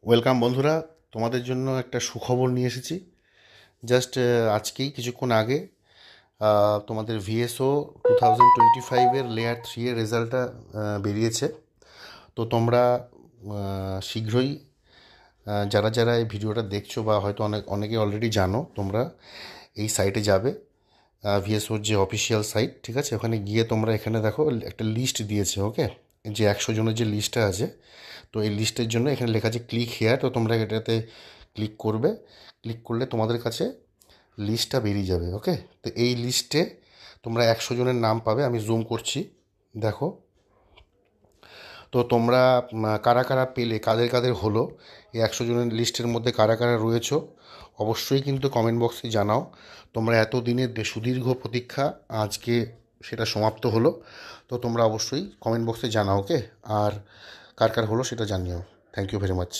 Welcome বন্ধুরা, তোমাদের জন্য একটা সুখবর নিয়ে এসেছি। জাস্ট আজকেই কিছুক্ষণ আগে তোমাদের ভিএসও 2025-এর লেয়ার 3 এর রেজাল্টটা বেরিয়েছে। তো তোমরা শীঘ্রই যারা যারা এই ভিডিওটা দেখছো বা হয়তো অনেকে অলরেডি জানো, তোমরা এই সাইটে যাবে, ভিএসওর যে অফিসিয়াল সাইট, ঠিক আছে? ওখানে গিয়ে তোমরা এখানে দেখো একটা লিস্ট দিয়েছে, ওকে? যে 100 জনের যে লিস্টটা আছে, তো এই লিস্টের জন্য এখানে লেখা আছে ক্লিক হেয়ার। তো তোমরা এটাতে ক্লিক করবে। ক্লিক করলে তোমাদের কাছে লিস্টটা বেরিয়ে যাবে, ওকে? তো এই লিস্টে তোমরা 100 জনের নাম পাবে। আমি জুম করছি, দেখো। তো তোমরা কারা কারা পেলে, কাদের কাদের হলো, এই 100 জনের লিস্টের মধ্যে কারা কারা রয়েছো, অবশ্যই কিন্তু কমেন্ট বক্সে জানাও। তোমরা এতদিনের সুদীর্ঘ প্রতীক্ষা আজকে সেটা সমাপ্ত হলো। তো তোমরা অবশ্যই কমেন্ট বক্সে জানাও, ওকে? আর কার কার হলো সেটা জানিও। Thank you very much.